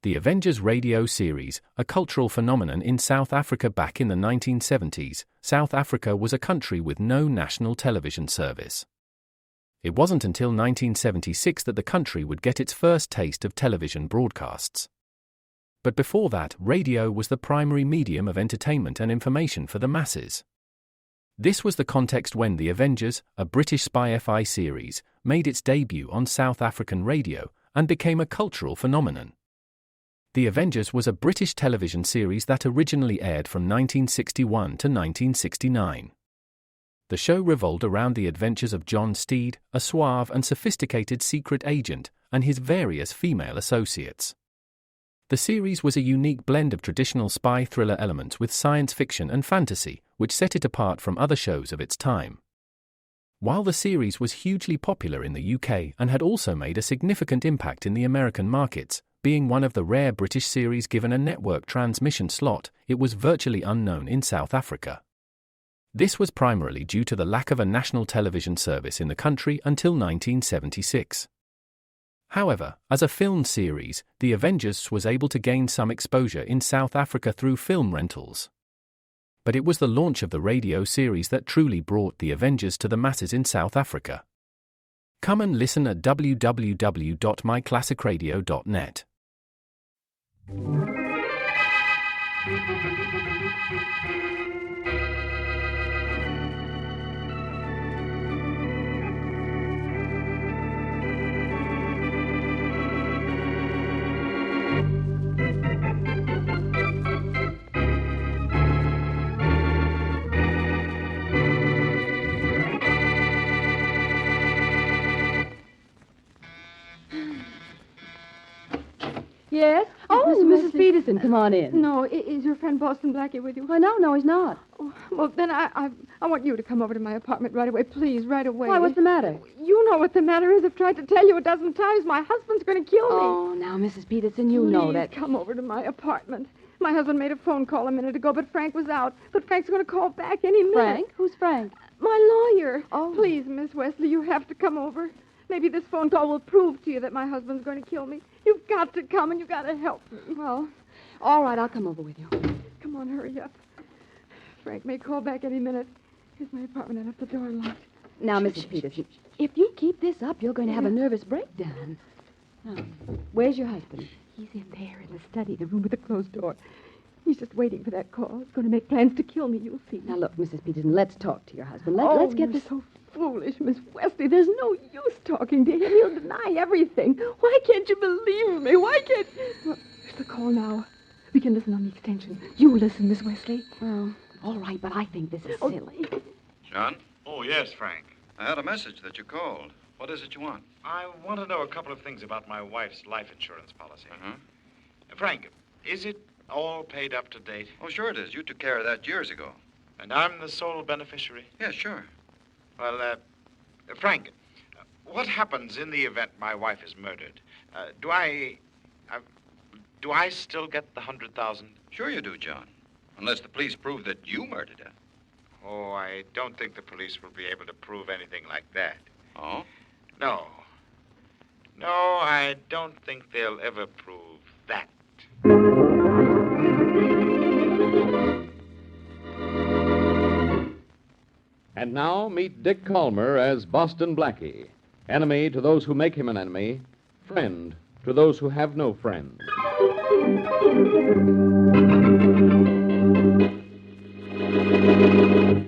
The Avengers radio series, a cultural phenomenon in South Africa back in the 1970s, South Africa was a country with no national television service. It wasn't until 1976 that the country would get its first taste of television broadcasts. But before that, radio was the primary medium of entertainment and information for the masses. This was the context when The Avengers, a British spy-fi series, made its debut on South African radio and became a cultural phenomenon. The Avengers was a British television series that originally aired from 1961 to 1969. The show revolved around the adventures of John Steed, a suave and sophisticated secret agent, and his various female associates. The series was a unique blend of traditional spy thriller elements with science fiction and fantasy, which set it apart from other shows of its time. While the series was hugely popular in the UK and had also made a significant impact in the American markets, being one of the rare British series given a network transmission slot, it was virtually unknown in South Africa. This was primarily due to the lack of a national television service in the country until 1976. However, as a film series, The Avengers was able to gain some exposure in South Africa through film rentals. But it was the launch of the radio series that truly brought The Avengers to the masses in South Africa. Come and listen at www.myclassicradio.net. Yes? Oh, Mrs. Peterson, come on in. No, is your friend Boston Blackie with you? Why, no, he's not. Oh, well, then I want you to come over to my apartment right away, please, right away. Why, what's the matter? You know what the matter is. I've tried to tell you a dozen times. My husband's going to kill me. Oh, now, Mrs. Peterson, you know that. Please come over to my apartment. My husband made a phone call a minute ago, but Frank was out. But Frank's going to call back any minute. Frank? Who's Frank? My lawyer. Oh. Please, Miss Wesley, you have to come over. Maybe this phone call will prove to you that my husband's going to kill me. You've got to come, and you've got to help me. Well, all right, I'll come over with you. Come on, hurry up. Frank may call back any minute. Here's my apartment. I left the door locked. Now, Mrs. Peterson, if you keep this up, you're going to have a nervous breakdown. Now, where's your husband? He's in there in the study, the room with the closed door. He's just waiting for that call. He's going to make plans to kill me, you'll see. Now, look, Mrs. Peterson, let's talk to your husband. Let's get this... so foolish, Miss Wesley. There's no use talking to him. He'll deny everything. Why can't you believe me? Why can't... Well, there's the call now. We can listen on the extension. You listen, Miss Wesley. Oh, all right, but I think this is silly. John? Oh, yes, Frank. I had a message that you called. What is it you want? I want to know a couple of things about my wife's life insurance policy. Uh-huh. Frank, is it all paid up to date? Oh, sure it is. You took care of that years ago. And I'm the sole beneficiary? Yeah, sure. Well, Frank, what happens in the event my wife is murdered? Do I still get the $100,000? Sure you do, John. Unless the police prove that you murdered her. Oh, I don't think the police will be able to prove anything like that. Oh? No. No, I don't think they'll ever prove that. And now meet Dick Calmer as Boston Blackie. Enemy to those who make him an enemy. Friend to those who have no friend.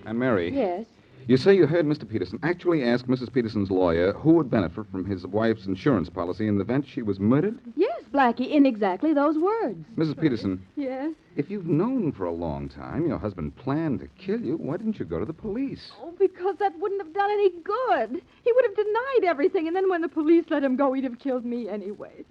And Mary. Yes? You say you heard Mr. Peterson actually ask Mrs. Peterson's lawyer who would benefit from his wife's insurance policy in the event she was murdered? Yes, Blackie, in exactly those words. Mrs. Peterson, Yes? if you've known for a long time your husband planned to kill you, why didn't you go to the police? Oh, because that wouldn't have done any good. He would have denied everything, and then when the police let him go, he'd have killed me anyway.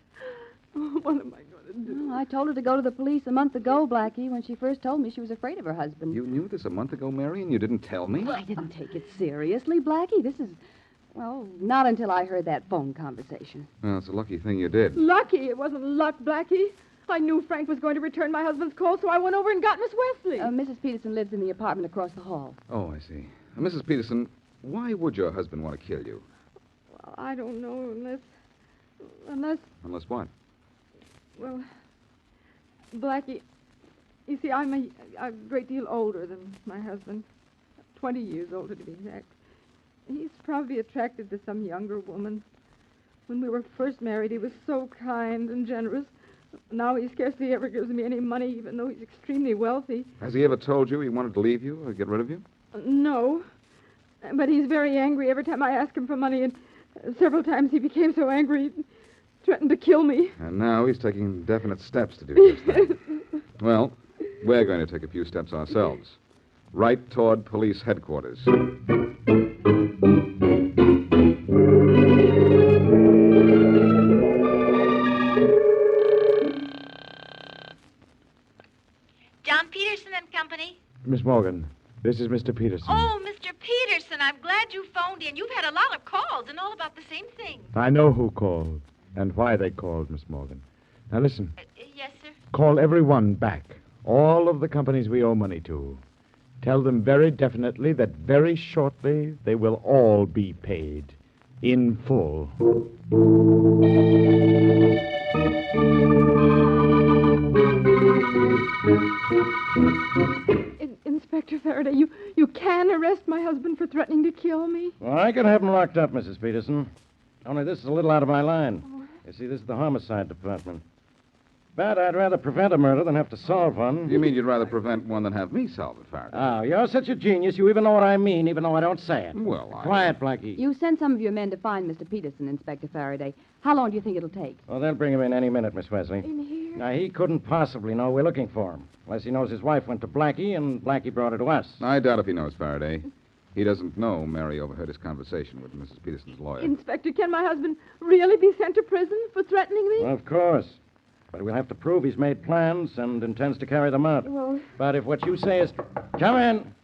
Oh, what am I going to do? Well, I told her to go to the police a month ago, Blackie, when she first told me she was afraid of her husband. You knew this a month ago, Mary, and you didn't tell me? I didn't take it seriously, Blackie. This is, well, not until I heard that phone conversation. Well, it's a lucky thing you did. Lucky. It wasn't luck, Blackie. I knew Frank was going to return my husband's call, so I went over and got Miss Wesley. Mrs. Peterson lives in the apartment across the hall. Oh, I see. Mrs. Peterson, why would your husband want to kill you? Well, I don't know unless... Unless what? Well, Blackie, you see, I'm a great deal older than my husband. 20 years older, to be exact. He's probably attracted to some younger woman. When we were first married, he was so kind and generous. Now he scarcely ever gives me any money, even though he's extremely wealthy. Has he ever told you he wanted to leave you or get rid of you? No. But he's very angry every time I ask him for money, and several times he became so angry he threatened to kill me. And now he's taking definite steps to do just that. Well, we're going to take a few steps ourselves. Right toward police headquarters. John Peterson and Company. Miss Morgan, this is Mr. Peterson. Oh, Mr. Peterson, I'm glad you phoned in. You've had a lot of calls and all about the same thing. I know who called and why they called, Miss Morgan. Now listen. Yes, sir. Call everyone back. All of the companies we owe money to. Tell them very definitely that very shortly they will all be paid in full. Inspector Faraday, you can arrest my husband for threatening to kill me? Well, I could have him locked up, Mrs. Peterson. Only this is a little out of my line. You see, this is the homicide department. But I'd rather prevent a murder than have to solve one. You mean you'd rather prevent one than have me solve it, Faraday? Oh, you're such a genius. You even know what I mean, even though I don't say it. Well, Quiet, Blackie. You sent some of your men to find Mr. Peterson, Inspector Faraday. How long do you think it'll take? Well, they'll bring him in any minute, Miss Wesley. In here? Now, he couldn't possibly know we're looking for him, unless he knows his wife went to Blackie and Blackie brought her to us. I doubt if he knows, Faraday. He doesn't know Mary overheard his conversation with Mrs. Peterson's lawyer. Inspector, can my husband really be sent to prison for threatening me? Well, of course. But we'll have to prove he's made plans and intends to carry them out. Well, But if what you say is... Come in.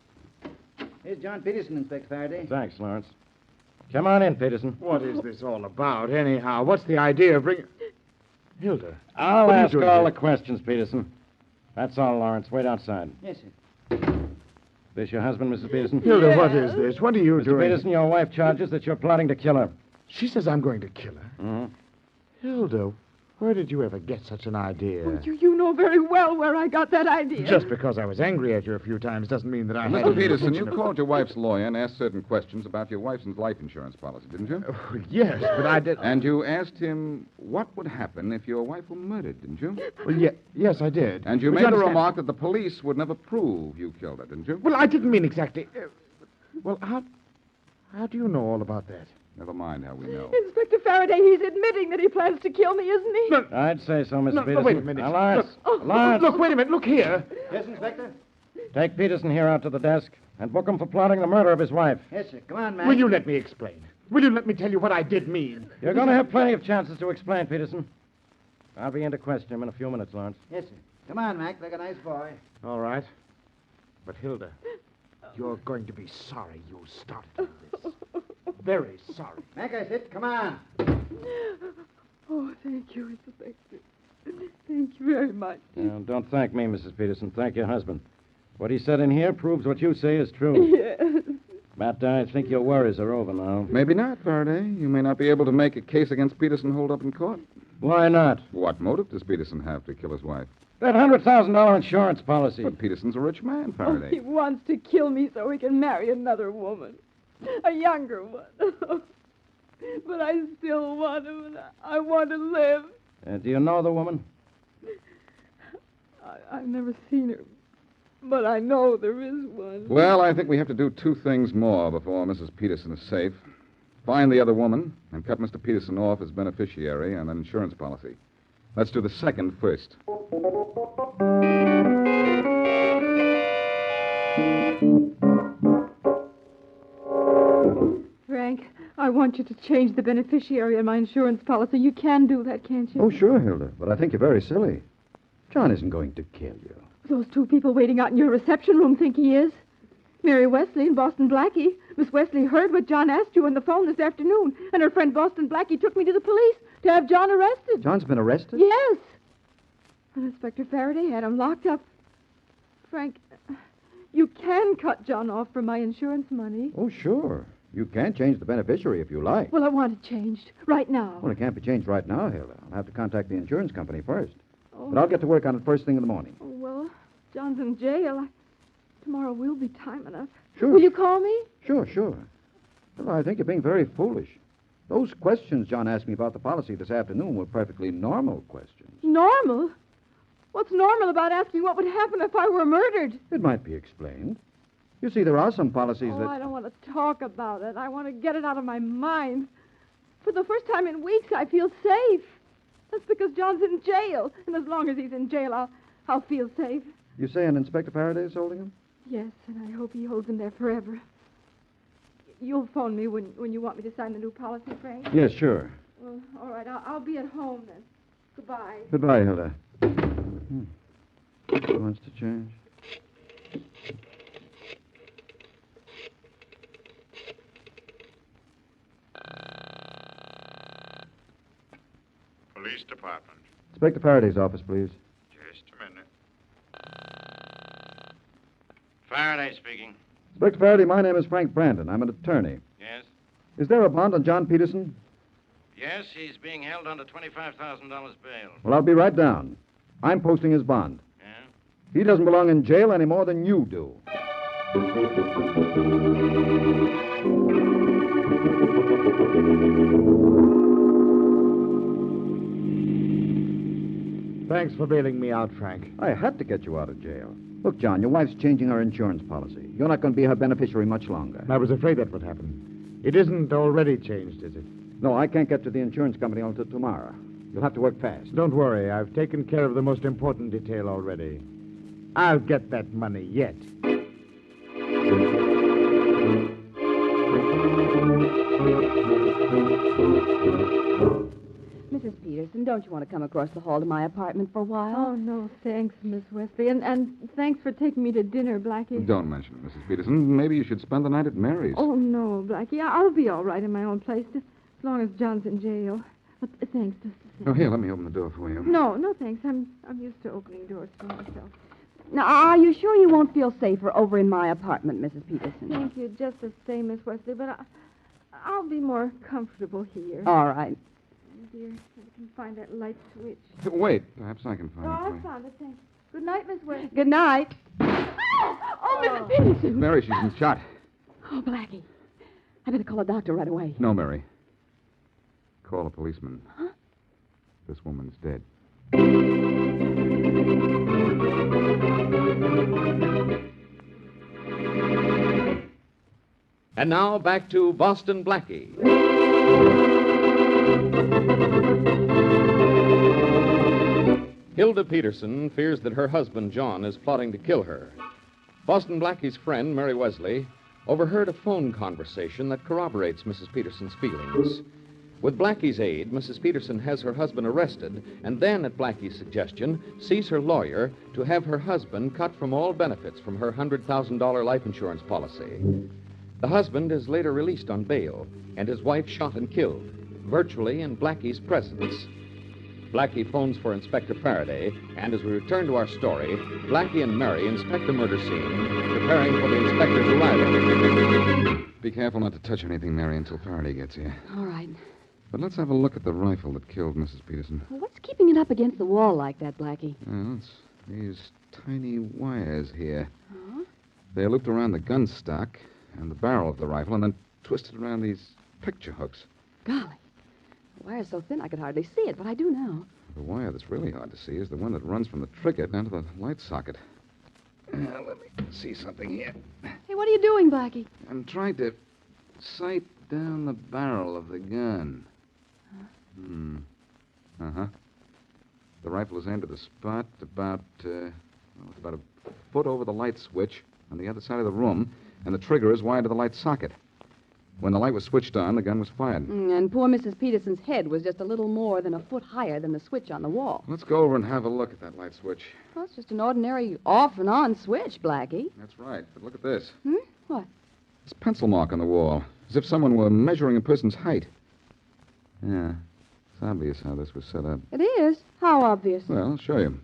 Here's John Peterson, Inspector Faraday. Thanks, Lawrence. Come on in, Peterson. What is this all about, anyhow? What's the idea of bringing... Hilda. I'll what are you ask doing all here? the questions, Peterson. That's all, Lawrence. Wait outside. Yes, sir. This your husband, Mrs. Peterson? Hilda, what is this? What are you Mr. doing? Peterson, your wife charges that you're plotting to kill her. She says I'm going to kill her. Mm-hmm. Hilda, where did you ever get such an idea? well, you know very well where I got that idea. Just because I was angry at you a few times doesn't mean that I had... Mr. any Peterson, you intention of- called your wife's lawyer and asked certain questions about your wife's life insurance policy, didn't you? Oh, yes, but I did... And you asked him what would happen if your wife were murdered, didn't you? Well, yes, I did. And you But made the understand- remark that the police would never prove you killed her, didn't you? Well, I didn't mean exactly... well, how do you know all about that? Never mind how we know. Inspector Faraday, he's admitting that he plans to kill me, isn't he? No, I'd say so, Mr. no, Peterson. wait a minute. Now, Lawrence. Look, Lawrence. Look, wait a minute. Look here. Yes, Inspector? Take Peterson here out to the desk and book him for plotting the murder of his wife. Yes, sir. Come on, man. Will you let me explain? Will you let me tell you what I did mean? You're going to have plenty of chances to explain, Peterson. I'll be in to question him in a few minutes, Lawrence. Yes, sir. Come on, Mac, like a nice boy. All right. But, Hilda, you're going to be sorry you started all this. Very sorry. Mac, I said, come on. Oh, thank you, Inspector. Thank you very much. Now, don't thank me, Mrs. Peterson. Thank your husband. What he said in here proves what you say is true. Yes. But I think your worries are over now. Maybe not, Faraday. You may not be able to make a case against Peterson hold up in court. Why not? What motive does Peterson have to kill his wife? That $100,000 insurance policy. But Peterson's a rich man, Oh, Faraday. he wants to kill me so he can marry another woman. A younger one. But I still want him, and I want to live. Do you know the woman? I've never seen her, but I know there is one. Well, I think we have to do two things more before Mrs. Peterson is safe. Find the other woman and cut Mr. Peterson off as beneficiary on an insurance policy. Let's do the second first. Frank, I want you to change the beneficiary on my insurance policy. You can do that, can't you? Oh, sure, Hilda, but I think you're very silly. John isn't going to kill you. Those two people waiting out in your reception room think he is. Mary Wesley and Boston Blackie. Miss Wesley heard what John asked you on the phone this afternoon, and her friend Boston Blackie took me to the police to have John arrested. John's been arrested? Yes. And Inspector Faraday had him locked up. Frank, you can cut John off from my insurance money. Oh, sure. You can change the beneficiary if you like. Well, I want it changed right now. Well, it can't be changed right now, Hilda. I'll have to contact the insurance company first. Oh, Oh. But I'll get to work on it first thing in the morning. Oh, well, John's in jail. Tomorrow will be time enough. Sure. Will you call me? Sure. Well, I think you're being very foolish. Those questions John asked me about the policy this afternoon were perfectly normal questions. Normal? What's normal about asking what would happen if I were murdered? It might be explained. You see, there are some policies that... I don't want to talk about it. I want to get it out of my mind. For the first time in weeks, I feel safe. That's because John's in jail. And as long as he's in jail, I'll feel safe. You say an Inspector Faraday is holding him? Yes, and I hope he holds him there forever. You'll phone me when you want me to sign the new policy, Frank? Yes, sure. Well, all right. I'll be at home then. Goodbye. Goodbye, Hilda. He wants to change. Police Department. Inspector Faraday's office, please. Just a minute. Faraday speaking. Inspector Faraday, my name is Frank Brandon. I'm an attorney. Yes? Is there a bond on John Peterson? Yes, he's being held under $25,000 bail. Well, I'll be right down. I'm posting his bond. Yeah? He doesn't belong in jail any more than you do. Thanks for bailing me out, Frank. I had to get you out of jail. Look, John, your wife's changing her insurance policy. You're not going to be her beneficiary much longer. I was afraid that would happen. It isn't already changed, is it? No, I can't get to the insurance company until tomorrow. You'll have to work fast. Don't worry. I've taken care of the most important detail already. I'll get that money yet. Mrs. Peterson, don't you want to come across the hall to my apartment for a while? Oh, no, thanks, Miss Wesley. And thanks for taking me to dinner, Blackie. Don't mention it, Mrs. Peterson. Maybe you should spend the night at Mary's. Oh, no, Blackie. I'll be all right in my own place, as long as John's in jail. But thanks, just the same. Oh, here, let me open the door for you. No, thanks. I'm used to opening doors for myself. Now, are you sure you won't feel safer over in my apartment, Mrs. Peterson? Thank you, just the same, Miss Wesley, but I'll be more comfortable here. All right. Dear, if I can find that light switch. Wait, perhaps I can find it. I found it, thanks. Good night, Miss Wesley. Good night. Oh, Mrs. Peterson. Mary, she's been shot. Oh, Blackie. I better call a doctor right away. No, Mary. Call a policeman. Huh? This woman's dead. And now back to Boston Blackie. Hilda Peterson fears that her husband, John, is plotting to kill her. Boston Blackie's friend, Mary Wesley, overheard a phone conversation that corroborates Mrs. Peterson's feelings. With Blackie's aid, Mrs. Peterson has her husband arrested and then, at Blackie's suggestion, sees her lawyer to have her husband cut from all benefits from her $100,000 life insurance policy. The husband is later released on bail and his wife shot and killed, virtually in Blackie's presence. Blackie phones for Inspector Faraday, and as we return to our story, Blackie and Mary inspect the murder scene, preparing for the inspector's arrival. Be careful not to touch anything, Mary, until Faraday gets here. All right. But let's have a look at the rifle that killed Mrs. Peterson. Well, what's keeping it up against the wall like that, Blackie? Well, it's these tiny wires here. Huh? They're looped around the gun stock and the barrel of the rifle and then twisted around these picture hooks. Golly. The wire's so thin I could hardly see it, but I do now. The wire that's really hard to see is the one that runs from the trigger down to the light socket. Let me see something here. Hey, what are you doing, Blackie? I'm trying to sight down the barrel of the gun. Uh-huh. The rifle is aimed at the spot about a foot over the light switch on the other side of the room, and the trigger is wired to the light socket. When the light was switched on, the gun was fired. And poor Mrs. Peterson's head was just a little more than a foot higher than the switch on the wall. Let's go over and have a look at that light switch. Well, it's just an ordinary off and on switch, Blackie. That's right, but look at this. What? This pencil mark on the wall, as if someone were measuring a person's height. Yeah, it's obvious how this was set up. It is? How obvious? Well, I'll show you.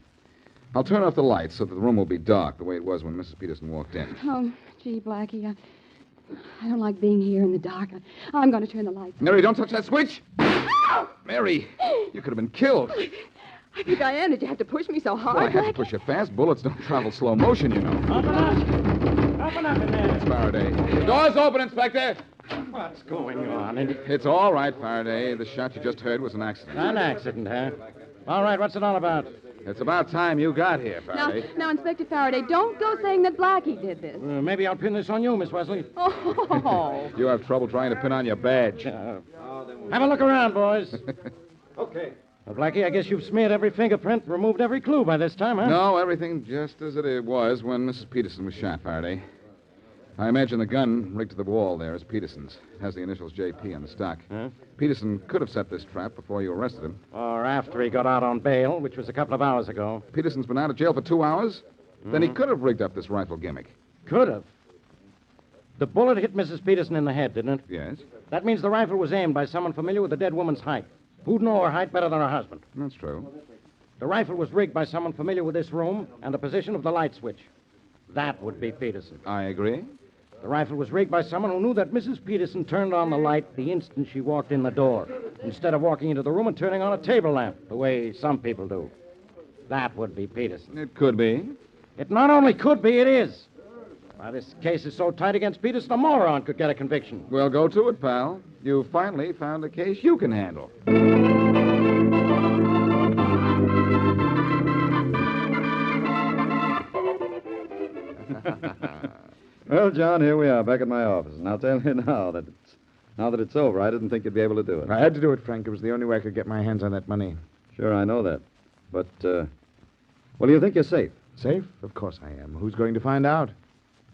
I'll turn off the lights so that the room will be dark, the way it was when Mrs. Peterson walked in. Oh, gee, Blackie, I don't like being here in the dark. I'm going to turn the lights on. Mary, don't touch that switch! Mary, you could have been killed. I think I am. Did you have to push me so hard, Well, I had to Blackie? push you fast. Bullets don't travel slow motion, you know. Open up! Open up in there! It's Faraday. The door's open, Inspector. What's going on? It's all right, Faraday. The shot you just heard was an accident. An accident, huh? All right, what's it all about? It's about time you got here, Faraday. Now, Inspector Faraday, don't go saying that Blackie did this. Maybe I'll pin this on you, Miss Wesley. Oh. You have trouble trying to pin on your badge. Have a look around, boys. Okay. Well, Blackie, I guess you've smeared every fingerprint, removed every clue by this time, huh? No, everything just as it was when Mrs. Peterson was shot, Faraday. I imagine the gun rigged to the wall there is Peterson's. It has the initials JP on the stock. Huh? Peterson could have set this trap before you arrested him. Or after he got out on bail, which was a couple of hours ago. Peterson's been out of jail for 2 hours? Then he could have rigged up this rifle gimmick. Could have. The bullet hit Mrs. Peterson in the head, didn't it? Yes, That means the rifle was aimed by someone familiar with the dead woman's height. Who'd know her height better than her husband? that's true. The rifle was rigged by someone familiar with this room and the position of the light switch. That would be Peterson. I agree. The rifle was rigged by someone who knew that Mrs. Peterson turned on the light the instant she walked in the door, instead of walking into the room and turning on a table lamp, the way some people do. That would be Peterson. It could be. It not only could be, it is. Now, this case is so tight against Peterson, a moron could get a conviction. Well, go to it, pal. You finally found a case you can handle. Well, John, here we are, back at my office. And I'll tell you now that it's over, I didn't think you'd be able to do it. I had to do it, Frank. It was the only way I could get my hands on that money. Sure, I know that. But, well, do you think you're safe? Safe? Of course I am. Who's going to find out?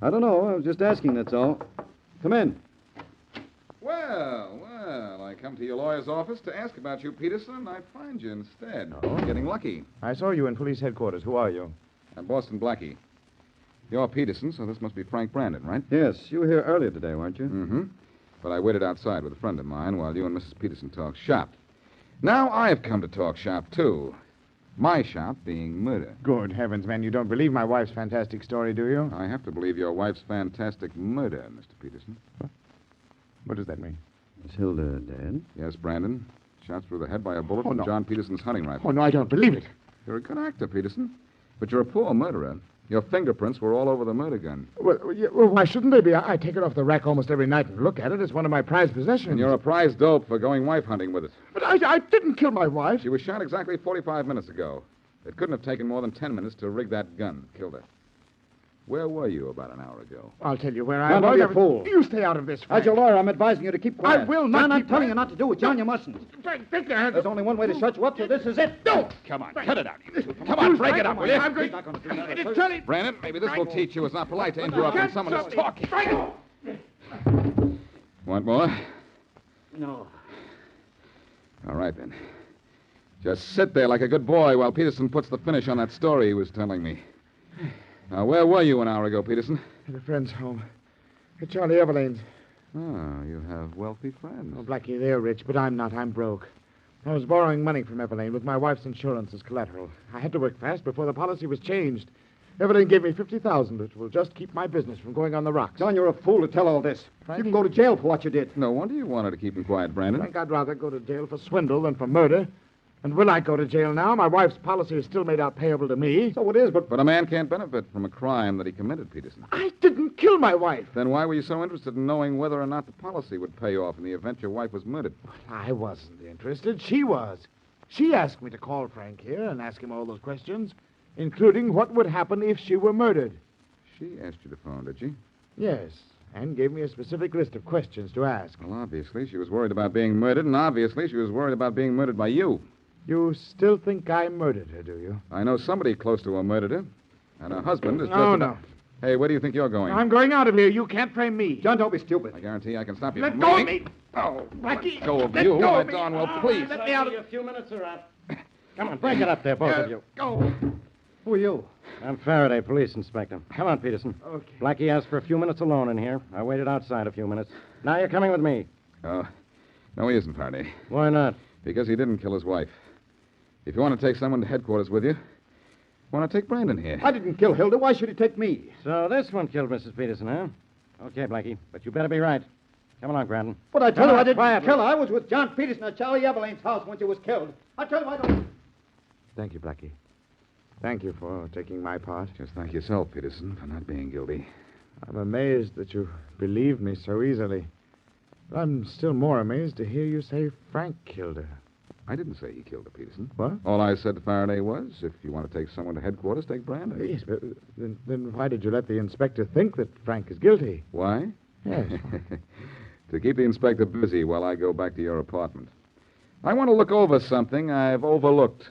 I don't know. I was just asking, that's all. Come in. Well, I come to your lawyer's office to ask about you, Peterson, and I find you instead. Oh? Getting lucky. I saw you in police headquarters. Who are you? I'm Boston Blackie. You're Peterson, so this must be Frank Brandon, right? Yes, you were here earlier today, weren't you? Mm-hmm. But I waited outside with a friend of mine while you and Mrs. Peterson talked shop. Now I've come to talk shop, too. My shop being murder. Good heavens, man. You don't believe my wife's fantastic story, do you? I have to believe your wife's fantastic murder, Mr. Peterson. What does that mean? Is Hilda dead? Yes, Brandon. Shot through the head by a bullet Oh, from no. John Peterson's hunting rifle. Oh, no, I don't believe it. You're a good actor, Peterson. But you're a poor murderer. Your fingerprints were all over the murder gun. Well, why shouldn't they be? I take it off the rack almost every night and look at it. It's one of my prized possessions. And you're a prize dope for going wife hunting with it. But I didn't kill my wife. She was shot exactly 45 minutes ago. It couldn't have taken more than 10 minutes to rig that gun. Killed her. Where were you about an hour ago? I'll tell you where I John, was. don't be a fool. You stay out of this, Frank. As your lawyer, I'm advising you to keep quiet. I will not John, I'm keep telling quiet. you not to do it. John, you mustn't. Frank, take your hands. There's only one way to shut you up, so this is it. No! Come on, cut it out. Come on, break it up, will you? I'm going He's not going to do that. It's Charlie. Brandon, maybe this will teach you it's not polite to interrupt when someone is talking. Frank! Want more? No. All right, then. Just sit there like a good boy while Peterson puts the finish on that story he was telling me. Now, where were you an hour ago, Peterson? At a friend's home. At Charlie Everlane's. Oh, you have wealthy friends. Oh, Blackie, they're rich, but I'm not. I'm broke. I was borrowing money from Everlane with my wife's insurance as collateral. I had to work fast before the policy was changed. Everlane gave me $50,000, which will just keep my business from going on the rocks. John, you're a fool to tell all this. Frank? You can go to jail for what you did. No wonder you wanted to keep him quiet, Brandon. Frank, I'd rather go to jail for swindle than for murder. And will I go to jail now? My wife's policy is still made out payable to me. So it is, but... But a man can't benefit from a crime that he committed, Peterson. I didn't kill my wife. Then why were you so interested in knowing whether or not the policy would pay off in the event your wife was murdered? I wasn't interested. She was. She asked me to call Frank here and ask him all those questions, including what would happen if she were murdered. She asked you to phone, did she? Yes, and gave me a specific list of questions to ask. Well, obviously, she was worried about being murdered, and obviously, she was worried about being murdered by you. You still think I murdered her, do you? I know somebody close to her murdered her, and her husband is just... No, about- Hey, where do you think you're going? I'm going out of here. You can't frame me. John, don't be stupid. I guarantee I can stop you Let from go of moving. me. Oh, Blackie, let go of let you. go Oh, of me. Darnwell, please. Let me out of you. A few minutes are up. Come on, break it up there, both of you. Go. Who are you? I'm Faraday, police inspector. Come on, Peterson. Okay. Blackie asked for a few minutes alone in here. I waited outside a few minutes. Now you're coming with me. Oh, no, he isn't, Faraday. Why not? Because he didn't kill his wife. If you want to take someone to headquarters with you, why not take Brandon here? I didn't kill Hilda. Why should he take me? So this one killed Mrs. Peterson, huh? Okay, Blackie, but you better be right. Come along, Brandon. But I tell you, I didn't quietly. kill her. I was with John Peterson at Charlie Everlane's house when she was killed. I tell you, I don't... Thank you, Blackie. Thank you for taking my part. Just thank yourself, Peterson, for not being guilty. I'm amazed that you believed me so easily. But I'm still more amazed to hear you say Frank killed her. I didn't say he killed her, Peterson. What? All I said to Faraday was, if you want to take someone to headquarters, take Brandon. Yes, but then why did you let the inspector think that Frank is guilty? Why? Yes. To keep the inspector busy while I go back to your apartment. I want to look over something I've overlooked.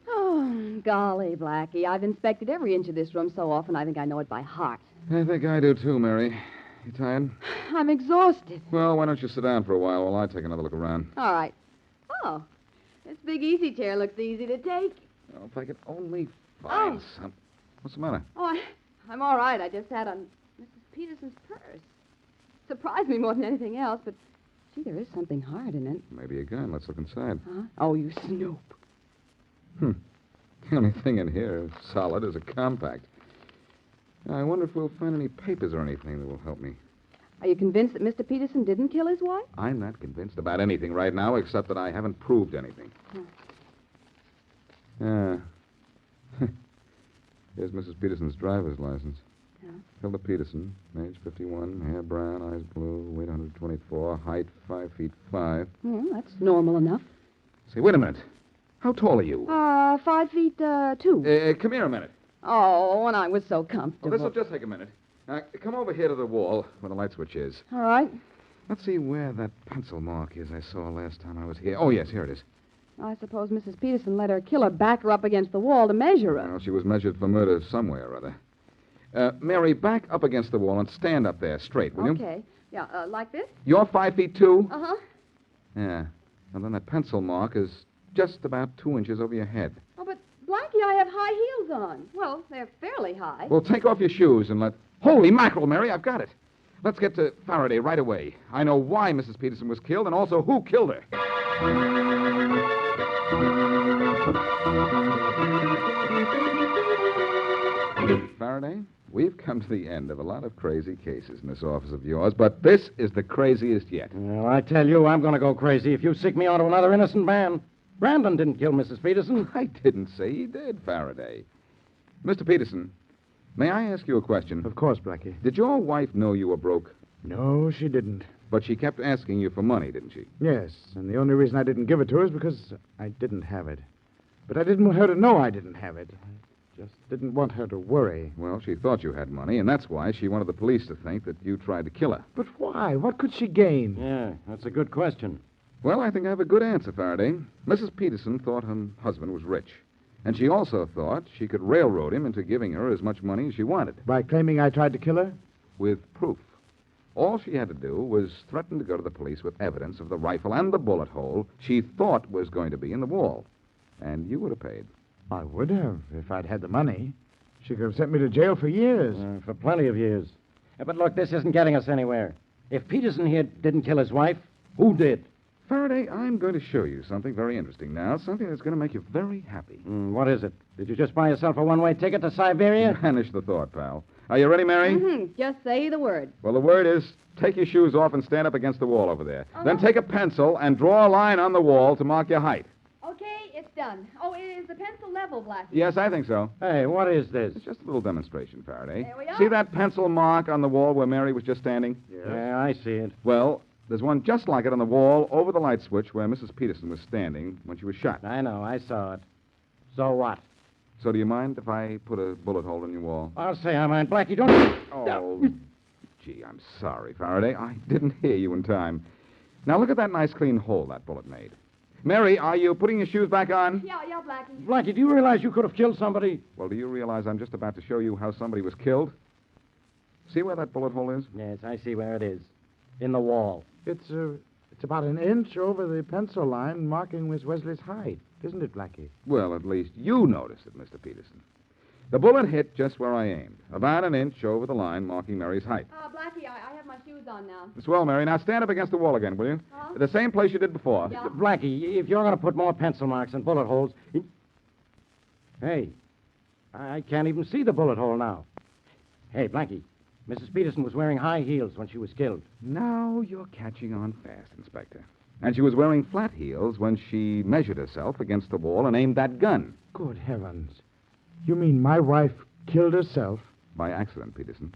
Oh, golly, Blackie. I've inspected every inch of this room so often I think I know it by heart. I think I do too, Mary. You tired? I'm exhausted. Well, why don't you sit down for a while I take another look around? All right. Oh, this big easy chair looks easy to take. Well, if I could only find some... What's the matter? Oh, I'm all right. I just had on Mrs. Peterson's purse. Surprised me more than anything else, but, gee, there is something hard in it. Maybe a gun. Let's look inside. Huh? Oh, you snoop. The only thing in here solid is a compact. I wonder if we'll find any papers or anything that will help me. Are you convinced that Mr. Peterson didn't kill his wife? I'm not convinced about anything right now, except that I haven't proved anything. Here's Mrs. Peterson's driver's license. Yeah. Hilda Peterson, age 51, hair brown, eyes blue, weight 124, height 5 feet 5. Well, that's normal enough. Say, wait a minute. How tall are you? 5 feet 2. Come here a minute. Oh, and I was so comfortable. Well, this will just take a minute. Come over here to the wall where the light switch is. All right. Let's see where that pencil mark is I saw last time I was here. Oh, yes, here it is. I suppose Mrs. Peterson let her killer back her up against the wall to measure her. Well, she was measured for murder some way or other. Mary, back up against the wall and stand up there straight, will you? Okay. Yeah, like this? You're 5 feet 2? Uh-huh. Yeah. And then that pencil mark is just about 2 inches over your head. Oh, but Blackie, I have high heels on. Well, they're fairly high. Well, take off your shoes and let... Holy mackerel, Mary, I've got it. Let's get to Faraday right away. I know why Mrs. Peterson was killed and also who killed her. Faraday, we've come to the end of a lot of crazy cases in this office of yours, but this is the craziest yet. Well, I tell you, I'm going to go crazy if you sick me onto another innocent man. Brandon didn't kill Mrs. Peterson. I didn't say he did, Faraday. Mr. Peterson, may I ask you a question? Of course, Blackie. Did your wife know you were broke? No, she didn't. But she kept asking you for money, didn't she? Yes, and the only reason I didn't give it to her is because I didn't have it. But I didn't want her to know I didn't have it. I just didn't want her to worry. Well, she thought you had money, and that's why she wanted the police to think that you tried to kill her. But why? What could she gain? Yeah, that's a good question. Well, I think I have a good answer, Faraday. Mrs. Peterson thought her husband was rich. And she also thought she could railroad him into giving her as much money as she wanted. By claiming I tried to kill her? With proof. All she had to do was threaten to go to the police with evidence of the rifle and the bullet hole she thought was going to be in the wall. And you would have paid. I would have, if I'd had the money. She could have sent me to jail for years. For plenty of years. But look, this isn't getting us anywhere. If Peterson here didn't kill his wife, who did? Faraday, I'm going to show you something very interesting now, something that's going to make you very happy. What is it? Did you just buy yourself a one-way ticket to Siberia? Banish the thought, pal. Are you ready, Mary? Mm-hmm. Just say the word. Well, the word is take your shoes off and stand up against the wall over there. Then take a pencil and draw a line on the wall to mark your height. Okay, it's done. Oh, is the pencil level, Blackie? Yes, I think so. Hey, what is this? It's just a little demonstration, Faraday. There we are. See that pencil mark on the wall where Mary was just standing? Yeah, I see it. Well, there's one just like it on the wall over the light switch where Mrs. Peterson was standing when she was shot. I know, I saw it. So what? So do you mind if I put a bullet hole in your wall? I'll say I mind. Blackie, don't... Oh, gee, I'm sorry, Faraday. I didn't hear you in time. Now look at that nice clean hole that bullet made. Mary, are you putting your shoes back on? Yeah, Blackie. Blackie, do you realize you could have killed somebody? Well, do you realize I'm just about to show you how somebody was killed? See where that bullet hole is? Yes, I see where it is. In the wall. It's about an inch over the pencil line marking Miss Wesley's height, isn't it, Blackie? Well, at least you noticed it, Mr. Peterson. The bullet hit just where I aimed, about an inch over the line marking Mary's height. Blackie, I have my shoes on now. Swell, Mary. Now stand up against the wall again, will you? The same place you did before. Yeah. Blackie, if you're going to put more pencil marks and bullet holes... Hey, I can't even see the bullet hole now. Hey, Blackie, Mrs. Peterson was wearing high heels when she was killed. Now you're catching on fast, Inspector. And she was wearing flat heels when she measured herself against the wall and aimed that gun. Good heavens. You mean my wife killed herself? By accident, Peterson.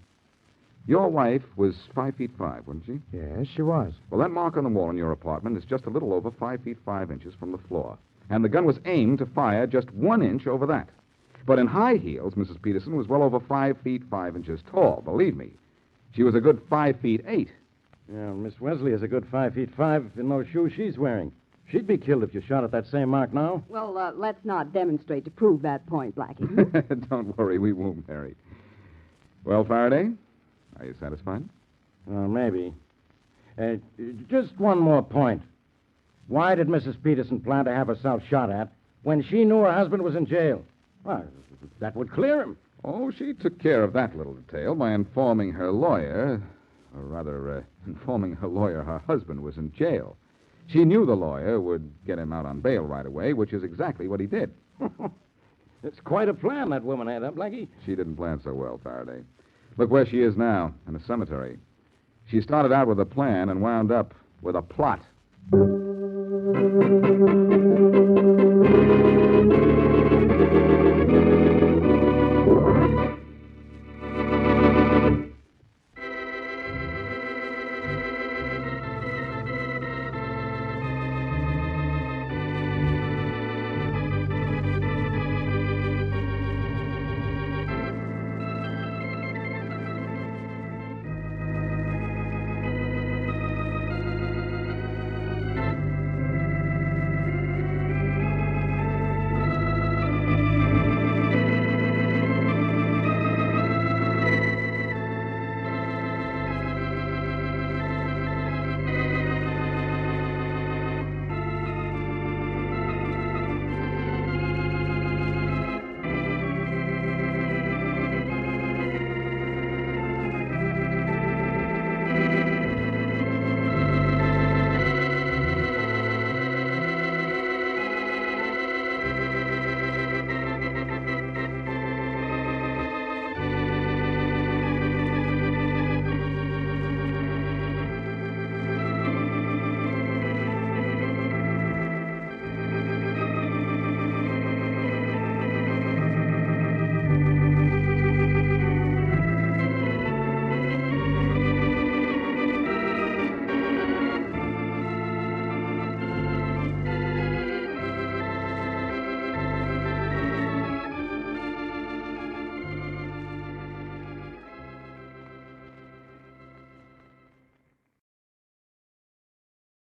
Your wife was 5'5", wasn't she? Yes, she was. Well, that mark on the wall in your apartment is just a little over 5'5" from the floor. And the gun was aimed to fire just 1 inch over that. But in high heels, Mrs. Peterson was well over 5'5" tall, believe me. She was a good 5'8". Yeah, Miss Wesley is a good 5'5" in those shoes she's wearing. She'd be killed if you shot at that same mark now. Well, let's not demonstrate to prove that point, Blackie. Don't worry, we won't, Mary. Well, Faraday, are you satisfied? Maybe. Just one more point. Why did Mrs. Peterson plan to have herself shot at when she knew her husband was in jail? Well, that would clear him. Oh, she took care of that little detail by informing her lawyer, or rather, informing her lawyer her husband was in jail. She knew the lawyer would get him out on bail right away, which is exactly what he did. It's quite a plan that woman had, huh, Blackie? She didn't plan so well, Faraday. Look where she is now, in a cemetery. She started out with a plan and wound up with a plot.